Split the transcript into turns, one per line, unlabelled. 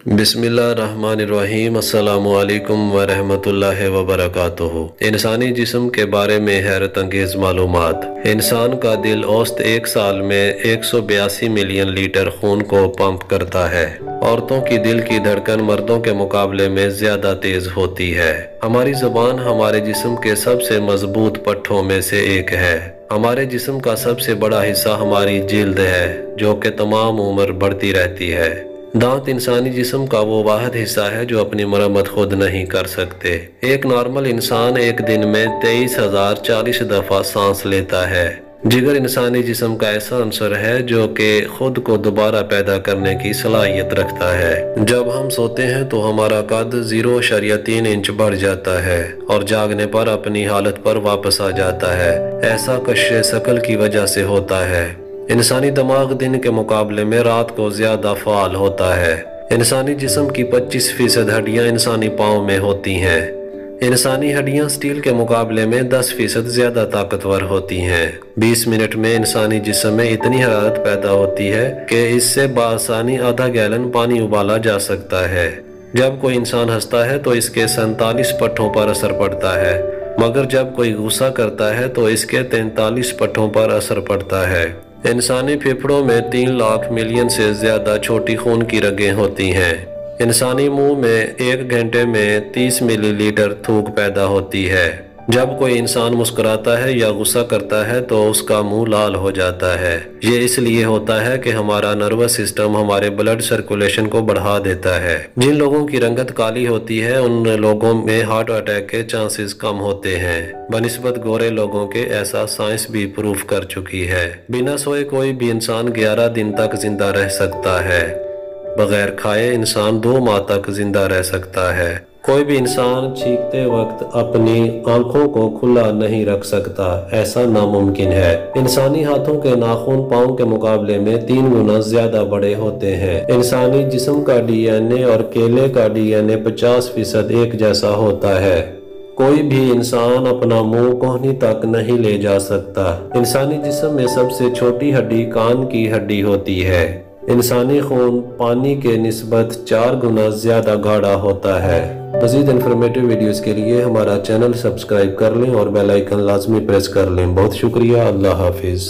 بسم اللہ الرحمن الرحیم۔ السلام علیکم ورحمۃ اللہ وبرکاتہ۔ انسانی جسم کے بارے میں حیرت انگیز معلومات۔ انسان کا دل اوسط ایک سال میں 182 ملین لیٹر خون کو پمپ کرتا ہے۔ عورتوں کی دل کی دھڑکن مردوں کے مقابلے میں زیادہ تیز ہوتی ہے۔ ہماری زبان ہمارے جسم کے سب سے مضبوط پٹھوں میں سے ایک ہے۔ ہمارے جسم کا سب سے بڑا حصہ ہماری جلد ہے، جو کہ تمام عمر بڑھتی رہتی ہے۔ دانت انسانی جسم کا وہ واحد حصہ ہے جو اپنی مرمت خود نہیں کر سکتے۔ ایک نارمل انسان ایک دن میں 23,040 دفعہ سانس لیتا ہے۔ جگر انسانی جسم کا ایسا عنصر ہے جو کہ خود کو دوبارہ پیدا کرنے کی صلاحیت رکھتا ہے۔ جب ہم سوتے ہیں تو ہمارا قد 0.3 انچ بڑھ جاتا ہے اور جاگنے پر اپنی حالت پر واپس آ جاتا ہے۔ ایسا کشش ثقل کی وجہ سے ہوتا ہے۔ انسانی دماغ دن کے مقابلے میں رات کو زیادہ فعال ہوتا ہے۔ انسانی جسم کی 25% ہڈیاں انسانی پاؤں میں ہوتی ہیں۔ انسانی ہڈیاں سٹیل کے مقابلے میں 10% زیادہ طاقتور ہوتی ہیں۔ 20 منٹ میں انسانی جسم میں اتنی حرارت پیدا ہوتی ہے کہ اس سے بآسانی آدھا گیلن پانی ابالا جا سکتا ہے۔ جب کوئی انسان ہنستا ہے تو اس کے 47 پٹھوں پر اثر پڑتا ہے، مگر جب کوئی غصہ کرتا ہے تو اس کے 43 پٹھوں پر اثر پڑتا ہے۔ انسانی پھیپھڑوں میں 3 لاکھ ملین سے زیادہ چھوٹی خون کی رگیں ہوتی ہیں۔ انسانی منہ میں 1 گھنٹے میں 30 ملی لیٹر تھوک پیدا ہوتی ہے۔ جب کوئی انسان مسکراتا ہے یا غصہ کرتا ہے تو اس کا منہ لال ہو جاتا ہے۔ یہ اس لیے ہوتا ہے کہ ہمارا نروس سسٹم ہمارے بلڈ سرکولیشن کو بڑھا دیتا ہے۔ جن لوگوں کی رنگت کالی ہوتی ہے ان لوگوں میں ہارٹ اٹیک کے چانسز کم ہوتے ہیں بنسبت گورے لوگوں کے، ایسا سائنس بھی پروف کر چکی ہے۔ بنا سوئے کوئی بھی انسان 11 دن تک زندہ رہ سکتا ہے۔ بغیر کھائے انسان 2 ماہ تک زندہ رہ سکتا ہے۔ کوئی بھی انسان چیختے وقت اپنی آنکھوں کو کھلا نہیں رکھ سکتا، ایسا ناممکن ہے۔ انسانی ہاتھوں کے ناخن پاؤں کے مقابلے میں 3 گنا زیادہ بڑے ہوتے ہیں۔ انسانی جسم کا ڈی این اے اور کیلے کا ڈی این اے 50% ایک جیسا ہوتا ہے۔ کوئی بھی انسان اپنا منہ کہنی تک نہیں لے جا سکتا۔ انسانی جسم میں سب سے چھوٹی ہڈی کان کی ہڈی ہوتی ہے۔ انسانی خون پانی کے نسبت 4 گنا زیادہ گاڑھا ہوتا ہے۔ مزید انفارمیٹو ویڈیوز کے لیے ہمارا چینل سبسکرائب کر لیں اور بیل آئیکن لازمی پریس کر لیں۔ بہت شکریہ۔ اللہ حافظ۔